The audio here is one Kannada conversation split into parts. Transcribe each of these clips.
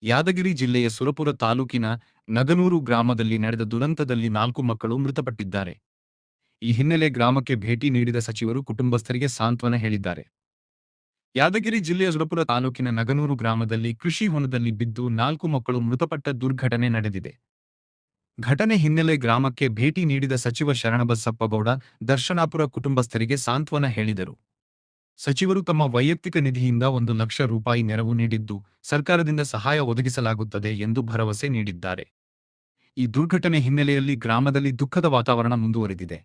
ಯಾದಗಿರಿ ಜಿಲ್ಲೆಯ ಸುರಪುರ ತಾಲೂಕಿನ ನಗನೂರು ಗ್ರಾಮದಲ್ಲಿ ನಡೆದ ದುರಂತದಲ್ಲಿ 4 ಮಕ್ಕಳು ಮೃತಪಟ್ಟಿದ್ದಾರೆ. ಈ ಹಿನ್ನೆಲೆ ಗ್ರಾಮಕ್ಕೆ ಭೇಟಿ ನೀಡಿದ ಸಚಿವರು ಕುಟುಂಬಸ್ಥರಿಗೆ ಸಾಂತ್ವನ ಹೇಳಿದ್ದಾರೆ. ಯಾದಗಿರಿ ಜಿಲ್ಲೆಯ ಸುರಪುರ ತಾಲೂಕಿನ ನಗನೂರು ಗ್ರಾಮದಲ್ಲಿ ಕೃಷಿ ಹೊಂಡದಲ್ಲಿ ಬಿದ್ದು 4 ಮಕ್ಕಳು ಮೃತಪಟ್ಟ ದುರ್ಘಟನೆ ನಡೆದಿದೆ. ಘಟನೆ ಹಿನ್ನೆಲೆ ಗ್ರಾಮಕ್ಕೆ ಭೇಟಿ ನೀಡಿದ ಸಚಿವ ಶರಣಬಸಪ್ಪಗೌಡ ದರ್ಶನಾಪುರ ಕುಟುಂಬಸ್ಥರಿಗೆ ಸಾಂತ್ವನ ಹೇಳಿದರು. ಸಚಿವರು ತಮ್ಮ ವೈಯಕ್ತಿಕ ನಿಧಿಯಿಂದ 1 ಲಕ್ಷ ರೂಪಾಯಿ ನೆರವು ನೀಡಿದ್ದು, ಸರ್ಕಾರದಿಂದ ಸಹಾಯ ಒದಗಿಸಲಾಗುತ್ತದೆ ಎಂದು ಭರವಸೆ ನೀಡಿದ್ದಾರೆ. ಈ ದುರ್ಘಟನೆ ಹಿನ್ನೆಲೆಯಲ್ಲಿ ಗ್ರಾಮದಲ್ಲಿ ದುಃಖದ ವಾತಾವರಣ ಮುಂದುವರೆದಿದೆ.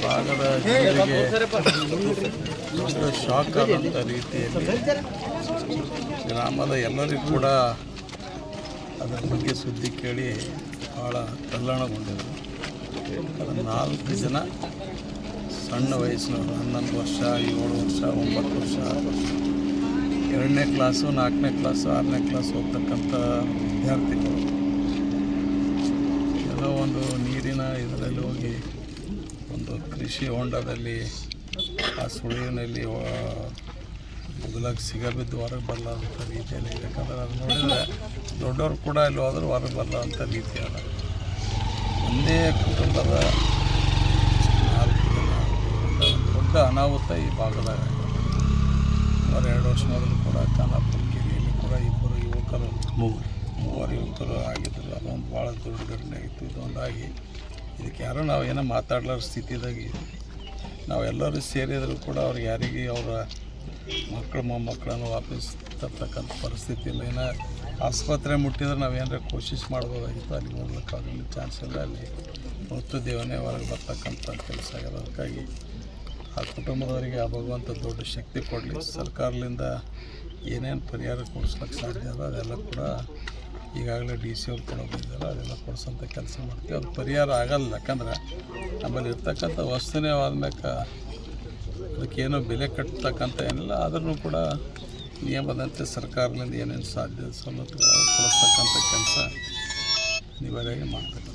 ಭಾಗದ ಜನರಿಗೆ ಶಾಕ್ ಆದಂಥ ರೀತಿಯಲ್ಲಿ ಗ್ರಾಮದ ಎಲ್ಲರಿಗೂ ಕೂಡ ಅದರ ಬಗ್ಗೆ ಸುದ್ದಿ ಕೇಳಿ ಭಾಳ ತಲ್ಲಣಗೊಂಡಿದ್ದರು. ಅದು 4 ಜನ ಸಣ್ಣ ವಯಸ್ಸಿನವರು, 11 ವರ್ಷ, 7 ವರ್ಷ, 9 ವರ್ಷ, 6 ವರ್ಷ, 2ನೇ ಕ್ಲಾಸು, 4ನೇ ಕ್ಲಾಸು, 6ನೇ ಕ್ಲಾಸ್ ಹೋಗ್ತಕ್ಕಂಥ ವಿದ್ಯಾರ್ಥಿಗಳು ಎಲ್ಲೋ ಒಂದು ನೀರಿನ ಇದರಲ್ಲಿ ಹೋಗಿ ಒಂದು ಕೃಷಿ ಹೊಂಡದಲ್ಲಿ ಆ ಸುಳಿವಿನಲ್ಲಿ ಮೊದಲಾಗಿ ಸಿಗಬಿದ್ದು ಹೊರಗೆ ಬರಲಾರಂಥ ರೀತಿಯಲ್ಲಿ, ಯಾಕಂದರೆ ಅದು ನೋಡಿದರೆ ದೊಡ್ಡವರು ಕೂಡ ಇಲ್ಲಿ ಹೋದರೂ ಹೊರಗೆ ಬರಲಾರಂಥ ರೀತಿ ಅದ. ಒಂದೇ ಕುಟುಂಬದ 4 ಜನ ದೊಡ್ಡ ಅನಾಹುತ ಈ ಭಾಗದಾಗ. 2 ವರ್ಷ ಮೊದಲು ಕೂಡ ಖಾನಾಪುರ ಕೆರೆಯಲ್ಲಿ ಕೂಡ 2 ಯುವಕರು 3 ಯುವಕರು ಆಗಿದ್ದರು. ಅದೊಂದು ಭಾಳ ದೊಡ್ಡ ಘಟನೆ ಆಗಿತ್ತು. ಇದೊಂದಾಗಿ ಇದಕ್ಕೆ ಯಾರೂ ನಾವು ಏನೋ ಮಾತಾಡ್ಲಾರ ಸ್ಥಿತಿದಾಗಿ ನಾವೆಲ್ಲರೂ ಸೇರಿದರೂ ಕೂಡ ಅವ್ರಿಗೆ ಯಾರಿಗೆ ಅವರ ಮಕ್ಕಳು ಮೊಮ್ಮಕ್ಕಳನ್ನು ವಾಪಸ್ ತರ್ತಕ್ಕಂಥ ಪರಿಸ್ಥಿತಿ ಇಲ್ಲ. ಏನೋ ಆಸ್ಪತ್ರೆ ಮುಟ್ಟಿದ್ರೆ ನಾವೇನಾರ ಕೋಶಿಶ್ ಮಾಡ್ಬೋದಾಗಿತ್ತು, ಅಲ್ಲಿ ಹೋಗ್ಲಿಕ್ಕಾಗಲಿ ಚಾನ್ಸ್ ಇಲ್ಲ. ಅಲ್ಲಿ ಹೊತ್ತು ದೇವನೇ ಹೊರಗೆ ಬರ್ತಕ್ಕಂಥ ಕೆಲಸ ಆಗೋದು. ಅದಕ್ಕಾಗಿ ಆ ಕುಟುಂಬದವರಿಗೆ ಆ ಭಗವಂತ ದೊಡ್ಡ ಶಕ್ತಿ ಕೊಡಲಿ. ಸರ್ಕಾರದಿಂದ ಏನೇನು ಪರಿಹಾರ ಕೊಡಿಸ್ಲಿಕ್ಕೆ ಸಾಧ್ಯ ಅದ ಅದೆಲ್ಲ ಕೂಡ ಈಗಾಗಲೇ DC ಅವ್ರು ಕೂಡ ಬಂದಿದ್ದಾರೆ, ಅದೆಲ್ಲ ಕೊಡಿಸೋಂಥ ಕೆಲಸ ಮಾಡ್ತೀವಿ. ಅದು ಪರಿಹಾರ ಆಗಲ್ಲ, ಯಾಕಂದ್ರೆ ನಮ್ಮಲ್ಲಿ ಇರ್ತಕ್ಕಂಥ ವಸ್ತುನೇ ಆದ್ಮೇಲೆ ಅದಕ್ಕೇನೋ ಬೆಲೆ ಕಟ್ಟತಕ್ಕಂಥ ಏನಿಲ್ಲ. ಆದ್ರೂ ಕೂಡ ನಿಯಮದಂತೆ ಸರ್ಕಾರದಿಂದ ಏನೇನು ಸಾಧ್ಯ ಸವಲತ್ತುಗಳು ಕೊಡಿಸ್ತಕ್ಕಂಥ ಕೆಲಸ ಅನಿವಾರ್ಯವಾಗಿ ಮಾಡ್ತಾರೆ.